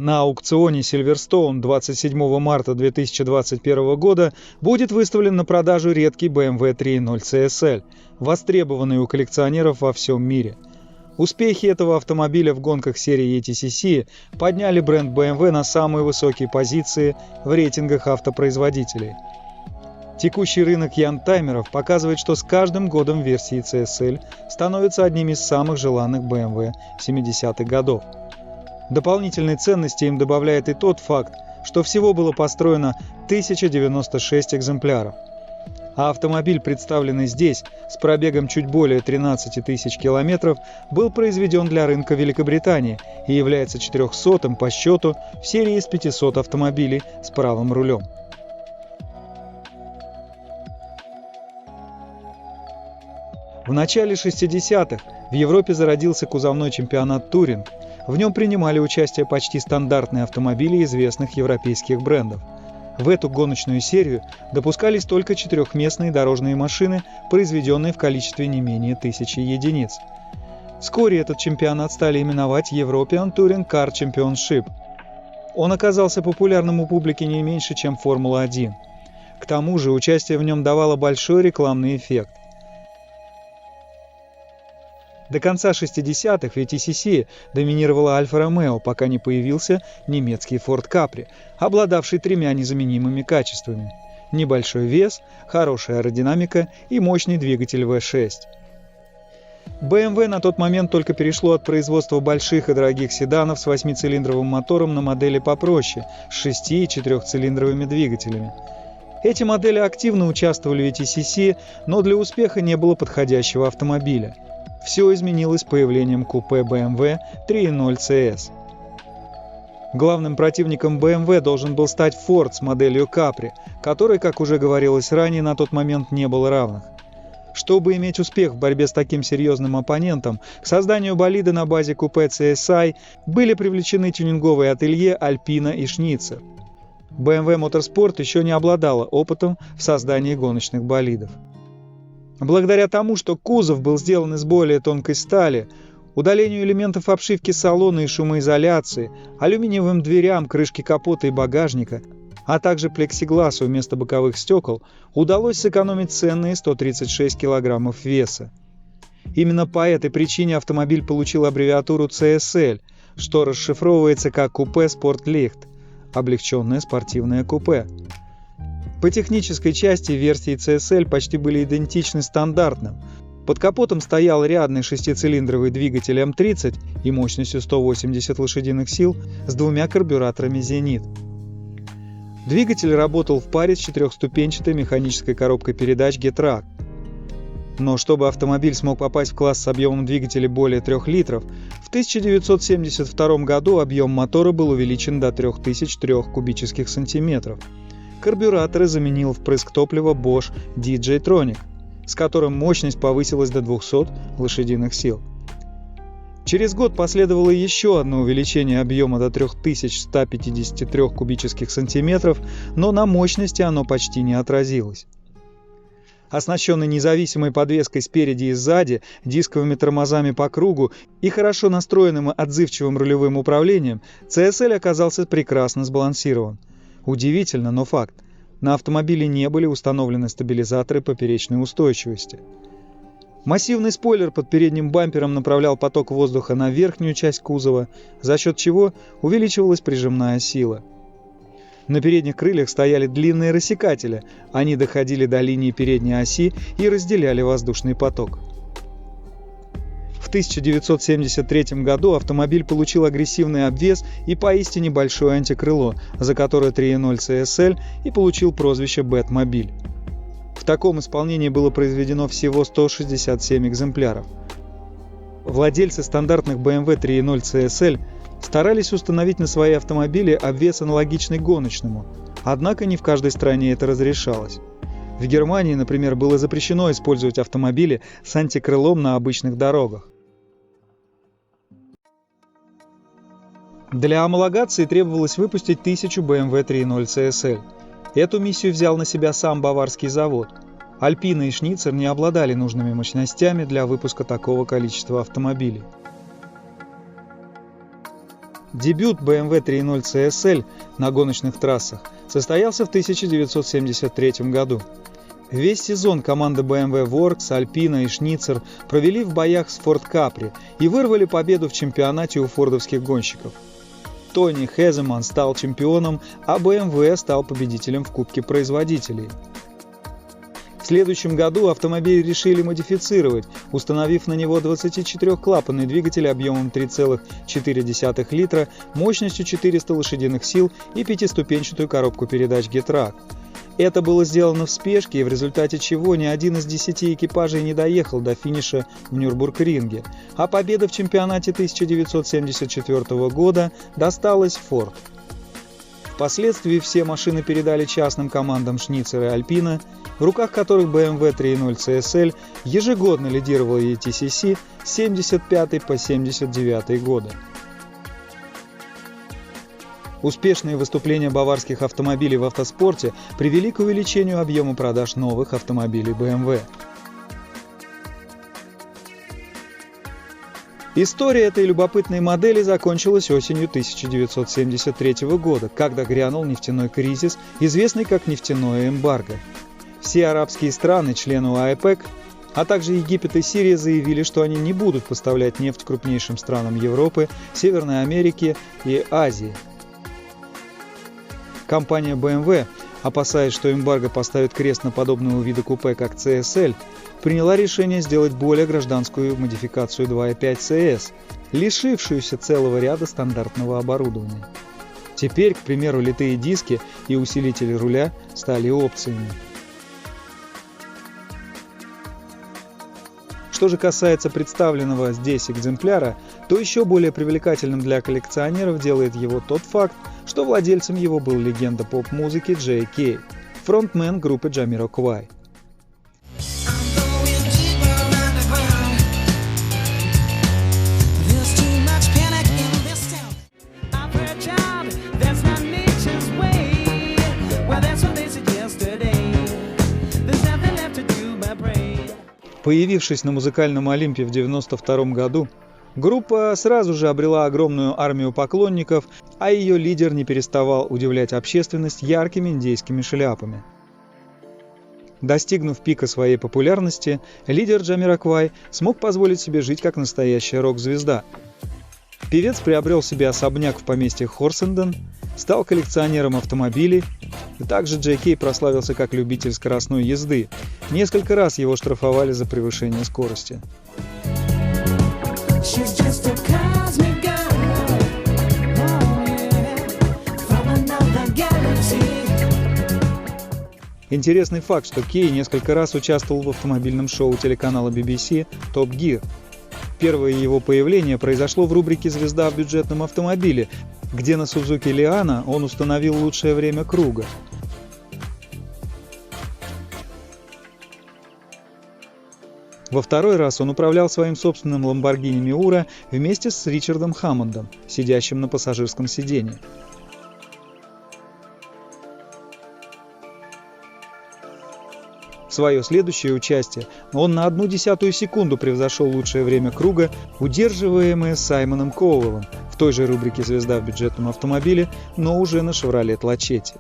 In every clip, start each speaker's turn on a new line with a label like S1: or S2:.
S1: На аукционе Silverstone 27 марта 2021 года будет выставлен на продажу редкий BMW 3.0 CSL, востребованный у коллекционеров во всем мире. Успехи этого автомобиля в гонках серии ETCC подняли бренд BMW на самые высокие позиции в рейтингах автопроизводителей. Текущий рынок янгтаймеров показывает, что с каждым годом версии CSL становятся одними из самых желанных BMW 70-х годов. Дополнительной ценности им добавляет и тот факт, что всего было построено 1096 экземпляров. А автомобиль, представленный здесь, с пробегом чуть более 13 тысяч километров, был произведен для рынка Великобритании и является 400-м по счету в серии из 500 автомобилей с правым рулем. В начале 60-х в Европе зародился кузовной чемпионат «Туринг». В нем принимали участие почти стандартные автомобили известных европейских брендов. В эту гоночную серию допускались только четырехместные дорожные машины, произведенные в количестве не менее 1000 единиц. Вскоре этот чемпионат стали именовать European Touring Car Championship. Он оказался популярным у публики не меньше, чем Формула-1. К тому же участие в нем давало большой рекламный эффект. До конца 60-х в ETCC доминировала Альфа-Ромео, пока не появился немецкий Ford Capri, обладавший тремя незаменимыми качествами: небольшой вес, хорошая аэродинамика и мощный двигатель V6. BMW на тот момент только перешло от производства больших и дорогих седанов с 8-цилиндровым мотором на модели попроще, с 6- и 4-цилиндровыми двигателями. Эти модели активно участвовали в ETCC, но для успеха не было подходящего автомобиля. Все изменилось появлением купе BMW 3.0 CS. Главным противником BMW должен был стать Ford с моделью Capri, которой, как уже говорилось ранее, на тот момент не было равных. Чтобы иметь успех в борьбе с таким серьезным оппонентом, к созданию болида на базе купе CSI были привлечены тюнинговые ателье Alpina и Schnitzer. BMW Motorsport еще не обладала опытом в создании гоночных болидов. Благодаря тому, что кузов был сделан из более тонкой стали, удалению элементов обшивки салона и шумоизоляции, алюминиевым дверям, крышке капота и багажника, а также плексигласу вместо боковых стекол, удалось сэкономить ценные 136 килограммов веса. Именно по этой причине автомобиль получил аббревиатуру CSL, что расшифровывается как купе Sportlicht, облегченное спортивное купе. По технической части версии CSL почти были идентичны стандартным. Под капотом стоял рядный 6-цилиндровый двигатель М30 и мощностью 180 лошадиных сил с двумя карбюраторами «Зенит». Двигатель работал в паре с 4-ступенчатой механической коробкой передач Getrack. Но чтобы автомобиль смог попасть в класс с объемом двигателя более 3 литров, в 1972 году объем мотора был увеличен до 3003 кубических сантиметров. Карбюраторы заменил впрыск топлива Bosch DJ-Tronic, с которым мощность повысилась до 200 лошадиных сил. Через год последовало еще одно увеличение объема до 3153 кубических сантиметров, но на мощности оно почти не отразилось. Оснащенный независимой подвеской спереди и сзади, дисковыми тормозами по кругу и хорошо настроенным и отзывчивым рулевым управлением, CSL оказался прекрасно сбалансирован. Удивительно, но факт. На автомобиле не были установлены стабилизаторы поперечной устойчивости. Массивный спойлер под передним бампером направлял поток воздуха на верхнюю часть кузова, за счет чего увеличивалась прижимная сила. На передних крыльях стояли длинные рассекатели, они доходили до линии передней оси и разделяли воздушный поток. В 1973 году автомобиль получил агрессивный обвес и поистине большое антикрыло, за которое 3.0 CSL и получил прозвище «Бэтмобиль». В таком исполнении было произведено всего 167 экземпляров. Владельцы стандартных BMW 3.0 CSL старались установить на свои автомобили обвес аналогичный гоночному, однако не в каждой стране это разрешалось. В Германии, например, было запрещено использовать автомобили с антикрылом на обычных дорогах. Для гомологации требовалось выпустить 1000 BMW 3.0 CSL. Эту миссию взял на себя сам баварский завод. Alpina и Schnitzer не обладали нужными мощностями для выпуска такого количества автомобилей. Дебют BMW 3.0 CSL на гоночных трассах состоялся в 1973 году. Весь сезон команды BMW Works, Alpina и Schnitzer провели в боях с Ford Capri и вырвали победу в чемпионате у фордовских гонщиков. Тони Хеземан стал чемпионом, а BMW стал победителем в Кубке производителей. В следующем году автомобиль решили модифицировать, установив на него 24-клапанный двигатель объемом 3,4 литра, мощностью 400 лошадиных сил и пятиступенчатую коробку передач Getrack. Это было сделано в спешке, и в результате чего ни один из 10 экипажей не доехал до финиша в Нюрбургринге, а победа в чемпионате 1974 года досталась Ford. Впоследствии все машины передали частным командам Schnitzer и Alpina, в руках которых BMW 3.0 CSL ежегодно лидировала ETCC с 75 по 79 годы. Успешные выступления баварских автомобилей в автоспорте привели к увеличению объема продаж новых автомобилей BMW. История этой любопытной модели закончилась осенью 1973 года, когда грянул нефтяной кризис, известный как нефтяное эмбарго. Все арабские страны, члены ОПЕК, а также Египет и Сирия заявили, что они не будут поставлять нефть крупнейшим странам Европы, Северной Америки и Азии. Компания BMW, опасаясь, что эмбарго поставит крест на подобного вида купе, как CSL, приняла решение сделать более гражданскую модификацию 2.5 CS, лишившуюся целого ряда стандартного оборудования. Теперь, к примеру, литые диски и усилители руля стали опциями. Что же касается представленного здесь экземпляра, то еще более привлекательным для коллекционеров делает его тот факт, что владельцем его был легенда поп-музыки J.K., фронтмен группы Jamiroquai. Появившись на музыкальном Олимпе в 1992 году, группа сразу же обрела огромную армию поклонников, а ее лидер не переставал удивлять общественность яркими индейскими шляпами. Достигнув пика своей популярности, лидер Jamiroquai смог позволить себе жить как настоящая рок-звезда. Певец приобрел себе особняк в поместье Хорсенден, стал коллекционером автомобилей, и также J.K. прославился как любитель скоростной езды. Несколько раз его штрафовали за превышение скорости. Интересный факт, что Кей несколько раз участвовал в автомобильном шоу телеканала BBC Top Gear. Первое его появление произошло в рубрике «Звезда в бюджетном автомобиле», где на Сузуки Лиана он установил лучшее время круга. Во второй раз он управлял своим собственным Lamborghini Miura вместе с Ричардом Хаммондом, сидящим на пассажирском сиденье. В свое следующее участие он на 0,1 секунду превзошел лучшее время круга, удерживаемое Саймоном Коуэллом в той же рубрике «Звезда в бюджетном автомобиле», но уже на Chevrolet Lachetti.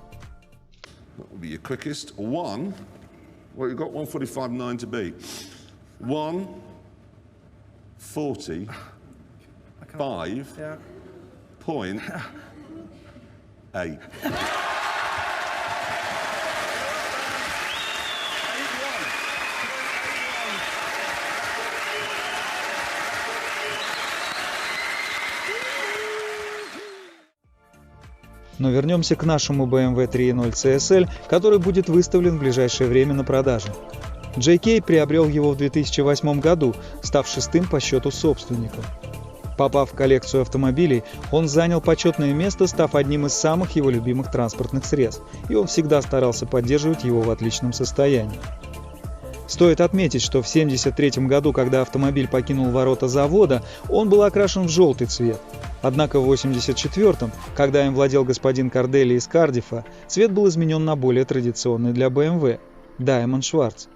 S1: Но вернемся к нашему BMW 3.0 CSL, который будет выставлен в ближайшее время на продажу. J.K. приобрел его в 2008 году, став шестым по счету собственником. Попав в коллекцию автомобилей, он занял почетное место, став одним из самых его любимых транспортных средств, и он всегда старался поддерживать его в отличном состоянии. Стоит отметить, что в 1973 году, когда автомобиль покинул ворота завода, он был окрашен в желтый цвет. Однако в 1984, когда им владел господин Кордели из Кардифа, цвет был изменен на более традиционный для BMW – Diamond Schwarz.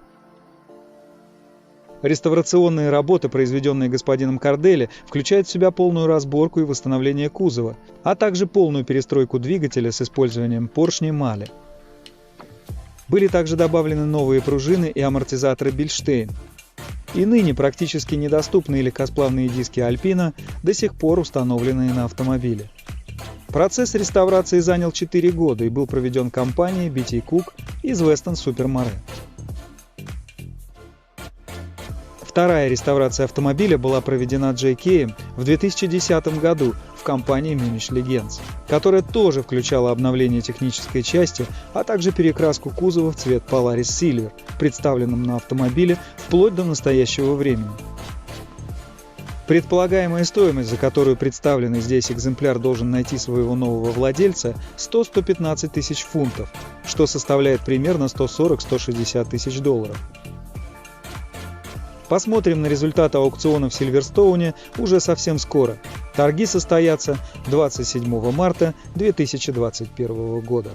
S1: Реставрационные работы, произведенные господином Корделли, включают в себя полную разборку и восстановление кузова, а также полную перестройку двигателя с использованием поршней Мали. Были также добавлены новые пружины и амортизаторы Бильштейн. И ныне практически недоступные легкосплавные диски Альпина до сих пор установлены на автомобиле. Процесс реставрации занял 4 года и был проведен компанией BT Cook из Weston Super Mare. Вторая реставрация автомобиля была проведена JKM в 2010 году в компании Munich Legends, которая тоже включала обновление технической части, а также перекраску кузова в цвет Polaris Silver, представленном на автомобиле вплоть до настоящего времени. Предполагаемая стоимость, за которую представленный здесь экземпляр должен найти своего нового владельца, 100-115 тысяч фунтов, что составляет примерно 140-160 тысяч долларов. Посмотрим на результаты аукциона в Сильверстоуне уже совсем скоро. Торги состоятся 27 марта 2021 года.